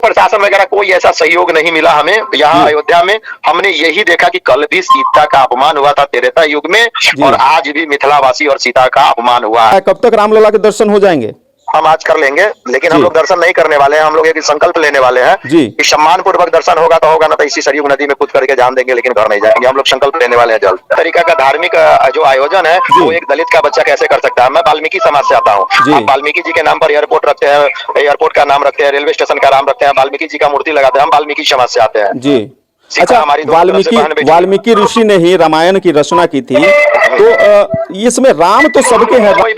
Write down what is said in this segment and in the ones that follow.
प्रशासन वगैरह कोई ऐसा सहयोग नहीं मिला हमें यहाँ अयोध्या में। हमने यही देखा कि कल भी सीता का अपमान हुआ था त्रेता युग में, और आज भी मिथिलावासी और सीता का अपमान हुआ है। कब तक रामलला के दर्शन हो जाएंगे? हम आज कर लेंगे, लेकिन हम लोग दर्शन नहीं करने वाले हैं। हम लोग एक संकल्प लेने वाले हैं कि सम्मान पूर्वक दर्शन होगा तो होगा, ना तो इसी सरयू नदी में कूद करके जान देंगे, लेकिन घर नहीं जाएंगे। हम लोग संकल्प लेने वाले हैं जल्द। तरीका का धार्मिक जो आयोजन है वो एक दलित का बच्चा कैसे कर सकता है। मैं वाल्मीकि समाज से आता हूँ। आप वाल्मीकि जी के नाम पर एयरपोर्ट रखते हैं, एयरपोर्ट का नाम रखते हैं, रेलवे स्टेशन का नाम रखते हैं, वाल्मीकि जी का मूर्ति लगाते हैं। हम वाल्मीकि समाज से आते हैं जी। अच्छा, वाल्मीकि ऋषि ने ही रामायण की रचना की थी, तो इसमें राम तो सबके हैं। कोई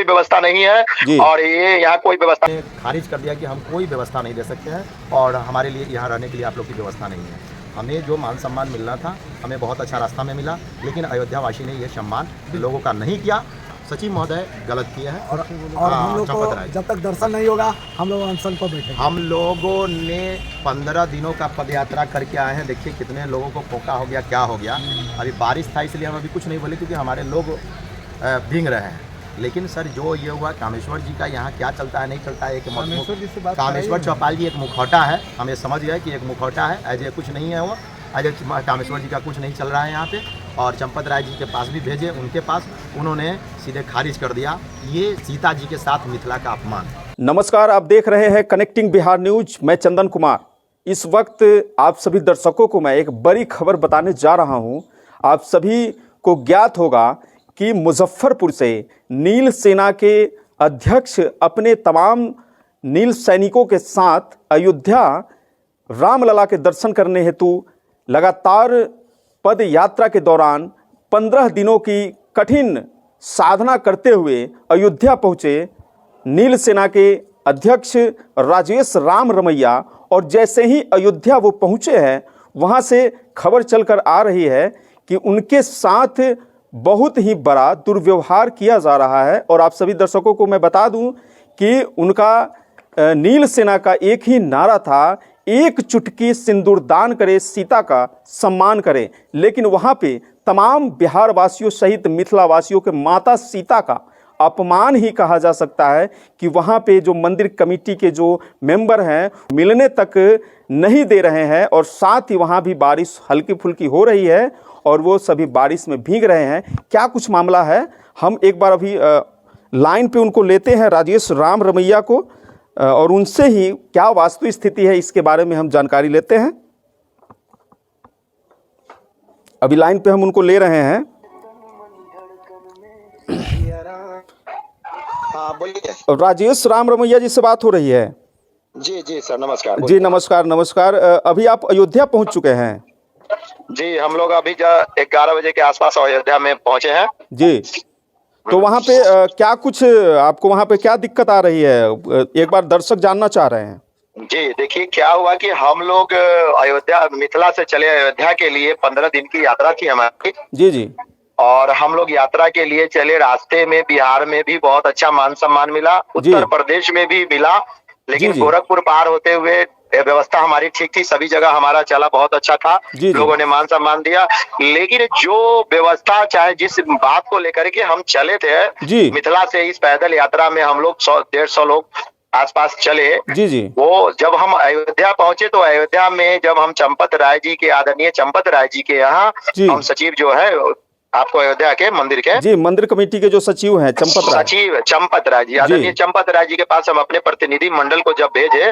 व्यवस्था नहीं है, और ये यहाँ कोई व्यवस्था खारिज कर दिया कि हम कोई व्यवस्था नहीं दे सकते हैं, और हमारे लिए यहाँ रहने के लिए आप लोग की व्यवस्था नहीं है। हमें जो मान सम्मान मिलना था हमें बहुत अच्छा रास्ता में मिला, लेकिन अयोध्या वासी ने ये सम्मान लोगों का नहीं किया। सचिव महोदय गलत किए हैं, और हम लोग को जब तक दर्शन नहीं होगा हम लोग अनशन पर बैठे। हम लोगों ने 15 दिनों का पद यात्रा करके आए हैं। देखिए कितने लोगों को फोका हो गया, क्या हो गया। अभी बारिश था इसलिए हम अभी कुछ नहीं बोले, क्योंकि हमारे लोग भीग रहे हैं। लेकिन सर जो ये हुआ, कामेश्वर जी का यहाँ क्या चलता है नहीं चलता है, कामेश्वर चौपाल जी एक मुखौटा है। हम ये समझ गए कि एक मुखौटा है, ऐसे कुछ नहीं है वो। अजय कामेश्वर जी का कुछ नहीं चल रहा है यहाँ पे। और चंपत राय जी के पास भी भेजे, उनके पास उन्होंने सीधे खारिज कर दिया। ये सीता जी के साथ मिथिला का अपमान। नमस्कार, आप देख रहे हैं कनेक्टिंग बिहार न्यूज। मैं चंदन कुमार। इस वक्त आप सभी दर्शकों को मैं एक बड़ी खबर बताने जा रहा हूं। आप सभी को ज्ञात होगा कि मुजफ्फरपुर से नील सेना के अध्यक्ष अपने तमाम नील सैनिकों के साथ अयोध्या रामलला के दर्शन करने हेतु लगातार पद यात्रा के दौरान 15 दिनों की कठिन साधना करते हुए अयोध्या पहुँचे नील सेना के अध्यक्ष राजेश राम रमैया। और जैसे ही अयोध्या वो पहुँचे हैं, वहाँ से खबर चलकर आ रही है कि उनके साथ बहुत ही बड़ा दुर्व्यवहार किया जा रहा है। और आप सभी दर्शकों को मैं बता दूं कि उनका नील सेना का एक ही नारा था, एक चुटकी सिंदूरदान करे, सीता का सम्मान करे। लेकिन वहाँ पे तमाम बिहार वासियों सहित मिथिला वासियों के माता सीता का अपमान ही कहा जा सकता है कि वहाँ पे जो मंदिर कमेटी के जो मेंबर हैं मिलने तक नहीं दे रहे हैं, और साथ ही वहाँ भी बारिश हल्की फुल्की हो रही है और वो सभी बारिश में भीग रहे हैं। क्या कुछ मामला है, हम एक बार अभी लाइन पे उनको लेते हैं, राजेश राम रमैया को, और उनसे ही क्या वास्तविक स्थिति है इसके बारे में हम जानकारी लेते हैं। अभी लाइन पे हम उनको ले रहे हैं। राजेश राम रमैया जी से बात हो रही है? जी सर, नमस्कार। जी नमस्कार। अभी आप अयोध्या पहुंच चुके हैं? जी, हम लोग अभी 11 बजे के आसपास अयोध्या में पहुंचे हैं। जी, तो वहाँ पे क्या कुछ आपको वहाँ पे क्या दिक्कत आ रही है, एक बार दर्शक जानना चाह रहे हैं। जी देखिए, क्या हुआ कि हम लोग अयोध्या मिथिला से चले अयोध्या के लिए 15 दिन की यात्रा थी हमारी। जी। और हम लोग यात्रा के लिए चले, रास्ते में बिहार में भी बहुत अच्छा मान सम्मान मिला, उत्तर प्रदेश में भी मिला, लेकिन गोरखपुर पार होते हुए व्यवस्था हमारी ठीक थी, सभी जगह हमारा चला बहुत अच्छा था, लोगों ने मान सम्मान दिया। लेकिन जो व्यवस्था, चाहे जिस बात को लेकर के हम चले थे मिथिला से, इस पैदल यात्रा में हम लोग 100-150 लोग आसपास चले। वो जब हम अयोध्या पहुंचे तो अयोध्या में जब हम चंपत राय जी के, आदरणीय चंपत राय जी के यहाँ, हम सचिव जो है आपको अयोध्या के मंदिर के मंदिर कमेटी के जो सचिव हैं चंपत राय जी, आदरणीय चंपत राय जी के पास हम अपने प्रतिनिधि मंडल को जब भेजे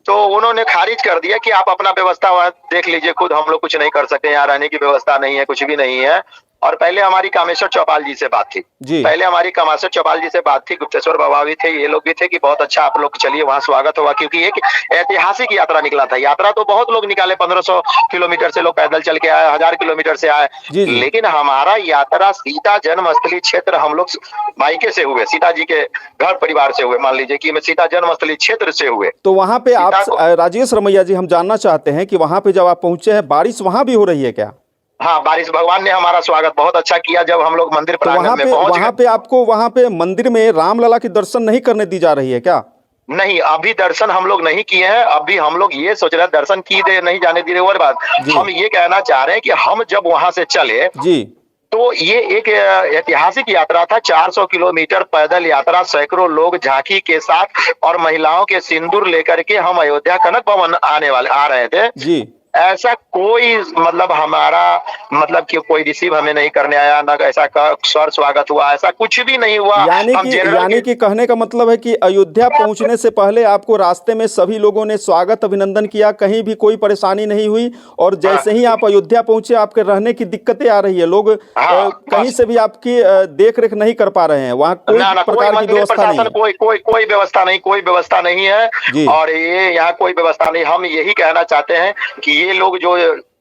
तो उन्होंने खारिज कर दिया कि आप अपना व्यवस्था देख लीजिए, खुद हम लोग कुछ नहीं कर सकते, यहाँ रहने की व्यवस्था नहीं है, कुछ भी नहीं है। और पहले हमारी कामेश्वर चौपाल जी से बात थी, गुप्तेश्वर बाबा भी थे, ये लोग भी थे कि बहुत अच्छा आप लोग चलिए, वहाँ स्वागत होगा, क्योंकि एक ऐतिहासिक यात्रा निकला था। यात्रा तो बहुत लोग निकाले, 1500 किलोमीटर से लोग पैदल चल के आए, 1000 किलोमीटर से आए, लेकिन हमारा यात्रा सीता जन्मस्थली क्षेत्र हम लोग मायके से हुए, सीता जी के घर परिवार से हुए, मान लीजिए कि सीता जन्मस्थली क्षेत्र से हुए। तो वहाँ पे आप राजेश रमैया जी, हम जानना चाहते हैं कि वहाँ पे जब आप पहुंचे हैं, बारिश वहाँ भी हो रही है क्या? हाँ, बारिश, भगवान ने हमारा स्वागत बहुत अच्छा किया जब हम लोग मंदिर प्रांगण में पहुंच गए। वहाँ पे आपको वहाँ पे मंदिर में रामलला की दर्शन नहीं करने दी जा रही है क्या? नहीं, अभी दर्शन हम लोग नहीं किए हैं। अभी हम लोग ये सोच रहे हैं, दर्शन की दे नहीं जाने दी रहे। और बात हम ये कहना चाह रहे हैं कि हम जब वहां से चले तो ये एक ऐतिहासिक यात्रा था, 400 किलोमीटर पैदल यात्रा, सैकड़ों लोग झांकी के साथ और महिलाओं के सिंदूर लेकर के हम अयोध्या कनक भवन आ रहे थे जी। ऐसा कोई मतलब हमारा मतलब कि कोई रिसीव हमें नहीं करने आया, ना ऐसा स्वर स्वागत हुआ, ऐसा कुछ भी नहीं हुआ। यानी कि कहने का मतलब है कि अयोध्या पहुंचने से पहले आपको रास्ते में सभी लोगों ने स्वागत अभिनंदन किया, कहीं भी कोई परेशानी नहीं हुई, और जैसे ही आप अयोध्या पहुंचे आपके रहने की दिक्कतें आ रही है, लोग कहीं से भी आपकी देख रेख नहीं कर पा रहे हैं, वहाँ कोई प्रकार की व्यवस्था नहीं, कोई व्यवस्था नहीं है। और ये यहाँ कोई व्यवस्था नहीं। हम यही कहना चाहते हैं कि ये लोग जो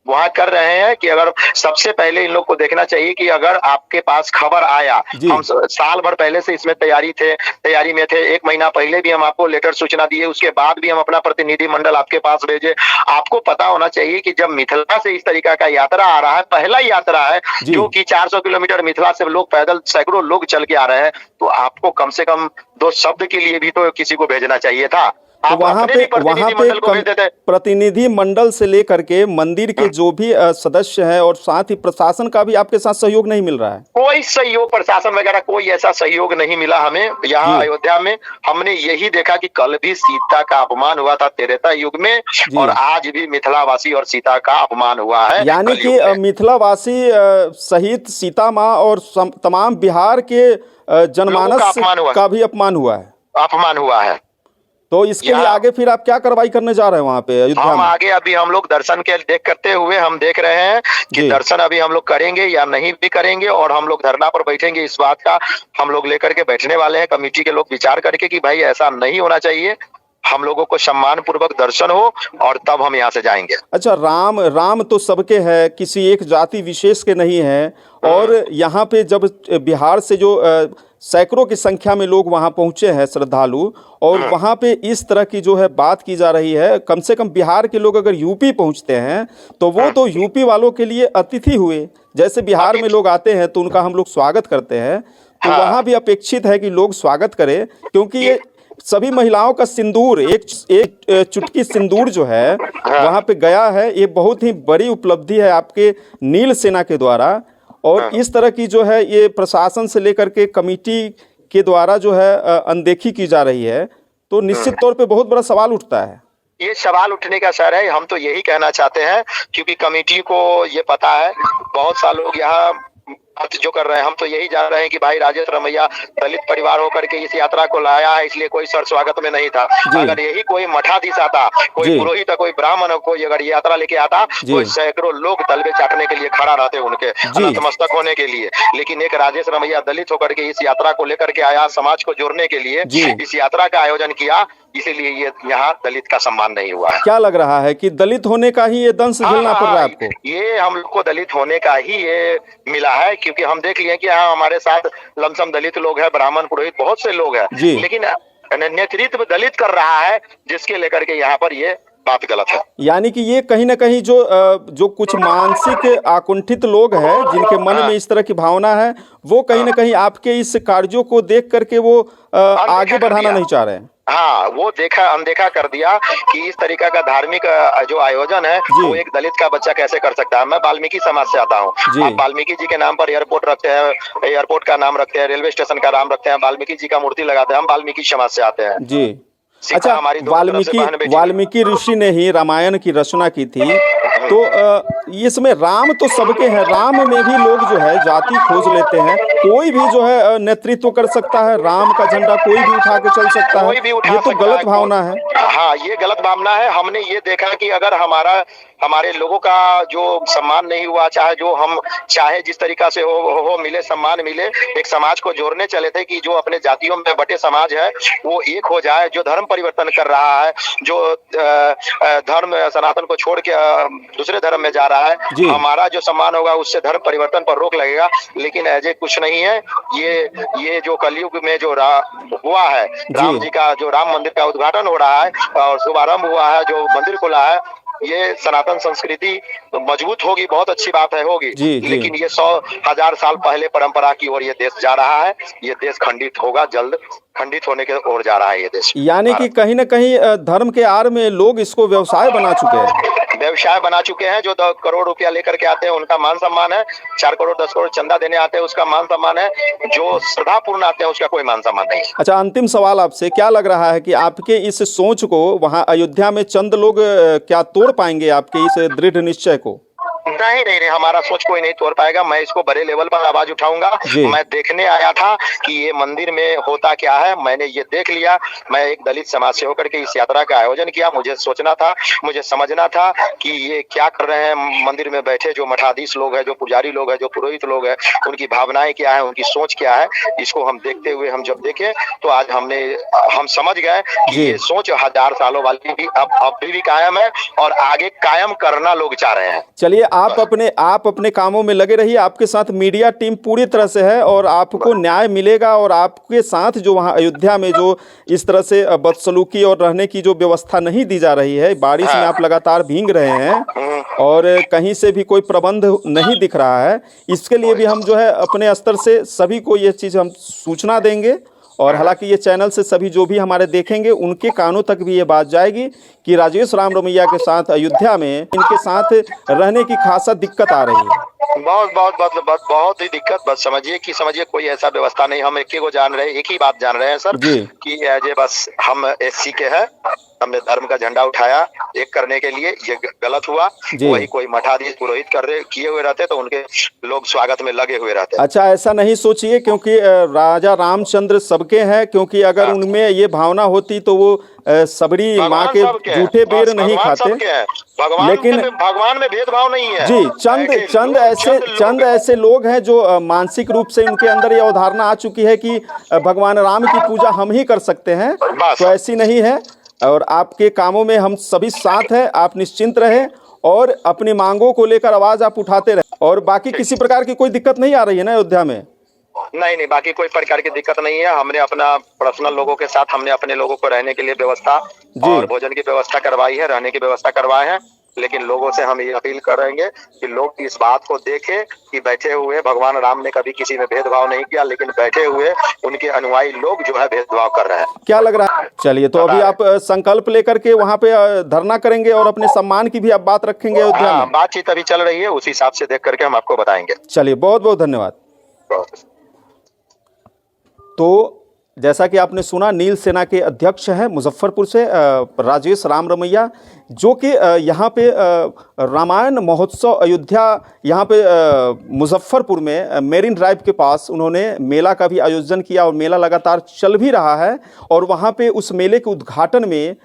वहाँ कर रहे हैं कि अगर सबसे पहले इन लोग को देखना चाहिए कि अगर आपके पास खबर आया, हम साल भर पहले से इसमें तैयारी में थे, 1 महीना पहले भी हम आपको लेटर सूचना दिए, उसके बाद भी हम अपना प्रतिनिधि मंडल आपके पास भेजे। आपको पता होना चाहिए कि जब मिथिला से इस तरीका का यात्रा आ रहा है, पहला यात्रा है जो कि 400 किलोमीटर मिथिला से लोग पैदल सैकड़ों लोग चल के आ रहे हैं, तो आपको कम से कम 2 शब्द के लिए भी तो किसी को भेजना चाहिए था। तो वहाँ पे प्रतिनिधि मंडल से लेकर के मंदिर के जो भी सदस्य हैं और साथ ही प्रशासन का भी आपके साथ सहयोग नहीं मिल रहा है? कोई सहयोग, प्रशासन वगैरह कोई ऐसा सहयोग नहीं मिला हमें यहाँ अयोध्या में। हमने यही देखा कि कल भी सीता का अपमान हुआ था त्रेता युग में, और आज भी मिथिलावासी और सीता का अपमान हुआ है। यानी कि मिथिलावासी सहित सीता माँ और तमाम बिहार के जनमानस का भी अपमान हुआ है। तो इसके लिए आगे फिर आप क्या कार्रवाई करने जा रहे हैं वहाँ पे अयोध्या में? आगे अभी हम लोग दर्शन के करते हुए हम देख रहे हैं कि दर्शन अभी हम लोग करेंगे या नहीं भी करेंगे, और हम लोग धरना पर बैठेंगे। इस बात का हम लोग लेकर के बैठने वाले हैं, कमेटी के लोग विचार करके कि भाई ऐसा नहीं होना चाहिए, हम लोगों को सम्मान पूर्वक दर्शन हो, और तब हम यहाँ से जाएंगे। अच्छा, राम तो सबके है, किसी एक जाति विशेष के नहीं है। और यहाँ पे जब बिहार से जो सैकड़ों की संख्या में लोग वहाँ पहुँचे हैं श्रद्धालु, और वहाँ पे इस तरह की जो है बात की जा रही है, कम से कम बिहार के लोग अगर यूपी पहुँचते हैं तो वो तो यूपी वालों के लिए अतिथि हुए। जैसे बिहार में लोग आते हैं तो उनका हम लोग स्वागत करते हैं, तो वहाँ भी अपेक्षित है कि लोग स्वागत करें, क्योंकि ये सभी महिलाओं का सिंदूर, एक चुटकी सिंदूर जो है वहाँ पे गया है। ये बहुत ही बड़ी उपलब्धि है आपके नील सेना के द्वारा, और इस तरह की जो है ये प्रशासन से लेकर के कमेटी के द्वारा जो है अनदेखी की जा रही है, तो निश्चित तौर पे बहुत बड़ा सवाल उठता है। ये सवाल उठने का सर है, हम तो यही कहना चाहते हैं, क्योंकि कमेटी को ये पता है, बहुत सारे लोग यहाँ जो कर रहे हैं, हम तो यही जान रहे हैं कि भाई राजेश रमैया दलित परिवार होकर के इस यात्रा को लाया है, इसलिए कोई सर स्वागत में नहीं था। अगर यही कोई मठाधीश आता, कोई पुरोहित, कोई ब्राह्मण, कोई अगर यात्रा लेके आता, कोई सैकड़ों लोग तलबे चाटने के लिए खड़ा रहते उनके नतमस्तक होने के लिए। लेकिन एक राजेश रमैया दलित होकर के इस यात्रा को लेकर के आया, समाज को जोड़ने के लिए इस यात्रा का आयोजन किया, इसीलिए ये यहाँ दलित का सम्मान नहीं हुआ है। क्या लग रहा है कि दलित होने का ही ये दंश झेलना पड़ रहा है आपको? ये हम लोग को दलित होने का ही ये मिला है, क्योंकि हम देख लिए कि यहाँ हमारे साथ लमसम दलित लोग हैं, ब्राह्मण, पुरोहित, बहुत से लोग हैं, लेकिन नेतृत्व दलित कर रहा है, जिसके लेकर के यहाँ पर ये बात गलत है। यानी कि ये कहीं ना कहीं जो कुछ मानसिक आकुंठित लोग हैं, जिनके मन में इस तरह की भावना है, वो कहीं ना कहीं आपके इस कार्यों को देख करके वो आगे बढ़ाना नहीं चाह रहे हैं। हाँ, वो अनदेखा कर दिया कि इस तरीका का धार्मिक जो आयोजन है वो एक दलित का बच्चा कैसे कर सकता है। मैं वाल्मीकि समाज से आता हूँ। आप वाल्मीकि जी के नाम पर एयरपोर्ट रखते हैं, एयरपोर्ट का नाम रखते हैं, रेलवे स्टेशन का नाम रखते हैं, वाल्मीकि जी का मूर्ति लगाते हैं, हम वाल्मीकि समाज से आते हैं जी। अच्छा, वाल्मीकि ऋषि ने ही रामायण की रचना की थी, तो इसमें राम तो सबके हैं, राम में भी लोग जो है जाति खोज लेते हैं, कोई भी जो है नेतृत्व कर सकता है, राम का झंडा कोई भी उठा के चल सकता है, ये तो गलत भावना है। हाँ, ये गलत भावना है। हमने ये देखा कि अगर हमारे लोगों का जो सम्मान नहीं हुआ, चाहे जिस तरीका से हो मिले, सम्मान मिले, एक समाज को जोड़ने चले थे कि जो अपने जातियों में बटे समाज है वो एक हो जाए, जो धर्म परिवर्तन कर रहा है, जो धर्म सनातन को छोड़ के दूसरे धर्म में जा रहा है, हमारा जो सम्मान होगा उससे धर्म परिवर्तन पर रोक लगेगा। लेकिन ऐसे कुछ नहीं है। ये जो कलयुग में जो हुआ है, राम जी का जो राम मंदिर का उद्घाटन हो रहा है और शुभारंभ हुआ है, जो मंदिर खुला है, ये सनातन संस्कृति मजबूत होगी, बहुत अच्छी बात है, होगी। लेकिन ये 100,000 साल पहले परंपरा की ओर ये देश जा रहा है। ये देश खंडित होगा, जल्द खंडित होने की ओर जा रहा है ये देश। यानी कि कहीं ना कहीं धर्म के आड़ में लोग इसको व्यवसाय बना चुके हैं। व्यवसाय बना चुके हैं। जो 2 करोड़ रुपया लेकर के आते हैं उनका मान सम्मान है, 4 करोड़ 10 करोड़ चंदा देने आते हैं उसका मान सम्मान है, जो श्रद्धापूर्ण आते हैं उसका कोई मान सम्मान नहीं है। अच्छा, अंतिम सवाल आपसे, क्या लग रहा है कि आपके इस सोच को वहाँ अयोध्या में चंद लोग क्या तोड़ पाएंगे, आपके इस दृढ़ निश्चय को? नहीं, हमारा सोच कोई नहीं तोड़ पाएगा। मैं इसको बड़े लेवल पर आवाज उठाऊंगा। मैं देखने आया था कि ये मंदिर में होता क्या है, मैंने ये देख लिया। मैं एक दलित समाज से होकर के इस यात्रा का आयोजन किया। मुझे सोचना था, मुझे समझना था कि ये क्या कर रहे हैं मंदिर में बैठे जो मठाधीश लोग हैं, जो पुजारी लोग हैं, जो पुरोहित लोग हैं, उनकी भावनाएं क्या है, उनकी सोच क्या है। इसको हम देखते हुए हम जब देखे तो आज हम समझ गए कि ये सोच 1000 सालों वाली भी अब भी कायम है और आगे कायम करना लोग चाह रहे हैं। चलिए, आप अपने कामों में लगे रहिए। आपके साथ मीडिया टीम पूरी तरह से है और आपको न्याय मिलेगा। और आपके साथ जो वहाँ अयोध्या में जो इस तरह से बदसलूकी और रहने की जो व्यवस्था नहीं दी जा रही है, बारिश में आप लगातार भीग रहे हैं और कहीं से भी कोई प्रबंध नहीं दिख रहा है, इसके लिए भी हम जो है अपने स्तर से सभी को ये चीज़ हम सूचना देंगे। और हालांकि ये चैनल से सभी जो भी हमारे देखेंगे उनके कानों तक भी ये बात जाएगी कि राजेश राम रमैया के साथ अयोध्या में इनके साथ रहने की खासा दिक्कत आ रही है। बहुत ही दिक्कत। बस समझिए कोई ऐसा व्यवस्था नहीं। हम एक ही बात जान रहे हैं सर कि ये बस हम SC के हैं, हमने धर्म का झंडा उठाया एक करने के लिए, ये गलत हुआ। वही कोई मठाधीश पुरोहित किए हुए रहते तो उनके लोग स्वागत में लगे हुए रहते। अच्छा, ऐसा नहीं सोचिए, क्योंकि राजा रामचंद्र सबके हैं। क्योंकि अगर उनमें ये भावना होती तो वो सबरी माँ के जूठे बेर नहीं खाते। लेकिन भगवान में भेदभाव नहीं है जी। चंद ऐसे लोग हैं जो मानसिक रूप से उनके अंदर ये अवधारणा आ चुकी है कि भगवान राम की पूजा हम ही कर सकते हैं। तो ऐसी नहीं है और आपके कामों में हम सभी साथ हैं। आप निश्चिंत रहें और अपनी मांगों को लेकर आवाज आप उठाते रहें। और बाकी किसी प्रकार की कोई दिक्कत नहीं आ रही है ना अयोध्या में? नहीं, बाकी कोई प्रकार की दिक्कत नहीं है। हमने अपना पर्सनल लोगों के साथ हमने अपने लोगों को रहने के लिए व्यवस्था और भोजन की व्यवस्था करवाई है, रहने की व्यवस्था करवाए हैं। लेकिन लोगों से हम ये अपील करेंगे कि लोग इस बात को देखें कि बैठे हुए भगवान राम ने कभी किसी में भेदभाव नहीं किया, लेकिन बैठे हुए उनके अनुयायी लोग जो है भेदभाव कर रहे हैं। क्या लग रहा है? चलिए, तो अभी आप संकल्प लेकर के वहाँ पे धरना करेंगे और अपने सम्मान की भी आप बात रखेंगे अयोध्या में? बातचीत अभी चल रही है, उसी हिसाब से देख करके हम आपको बताएंगे। चलिए, बहुत बहुत धन्यवाद। तो जैसा कि आपने सुना, नील सेना के अध्यक्ष हैं मुजफ्फरपुर से राजेश राम रमैया, जो कि यहाँ पे रामायण महोत्सव अयोध्या यहाँ पे मुजफ्फरपुर में मेरिन ड्राइव के पास उन्होंने मेला का भी आयोजन किया और मेला लगातार चल भी रहा है। और वहाँ पे उस मेले के उद्घाटन में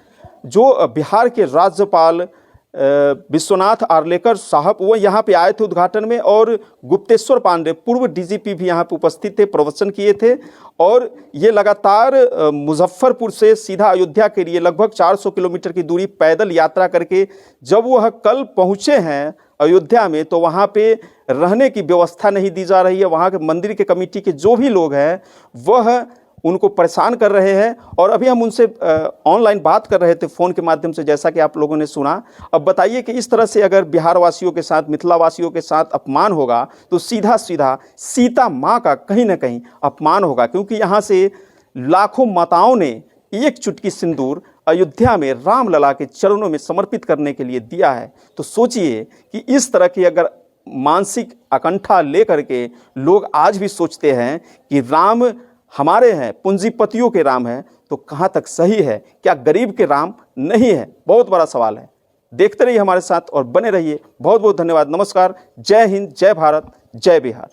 जो बिहार के राज्यपाल विश्वनाथ आर्लेकर साहब वो यहाँ पे आए थे उद्घाटन में, और गुप्तेश्वर पांडे पूर्व DGP भी यहाँ पे उपस्थित थे, प्रवचन किए थे। और ये लगातार मुजफ्फरपुर से सीधा अयोध्या के लिए लगभग 400 किलोमीटर की दूरी पैदल यात्रा करके जब वह कल पहुँचे हैं अयोध्या में, तो वहाँ पे रहने की व्यवस्था नहीं दी जा रही है। वहाँ के मंदिर के कमेटी के जो भी लोग हैं वह उनको परेशान कर रहे हैं। और अभी हम उनसे ऑनलाइन बात कर रहे थे फ़ोन के माध्यम से, जैसा कि आप लोगों ने सुना। अब बताइए कि इस तरह से अगर बिहार वासियों के साथ, मिथिला वासियों के साथ अपमान होगा तो सीधा सीता माँ का कहीं ना कहीं अपमान होगा, क्योंकि यहाँ से लाखों माताओं ने एक चुटकी सिंदूर अयोध्या में रामलला के चरणों में समर्पित करने के लिए दिया है। तो सोचिए कि इस तरह की अगर मानसिक आकंठा लेकर के लोग आज भी सोचते हैं कि राम हमारे हैं, पूंजीपतियों के राम हैं, तो कहाँ तक सही है? क्या गरीब के राम नहीं है? बहुत बड़ा सवाल है। देखते रहिए हमारे साथ और बने रहिए। बहुत बहुत धन्यवाद। नमस्कार। जय हिंद, जय भारत, जय बिहार।